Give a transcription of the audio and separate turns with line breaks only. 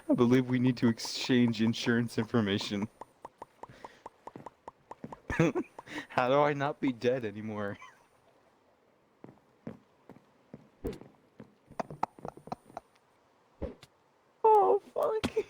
I believe we need to exchange insurance information. How do I not be dead anymore? Oh, fuck.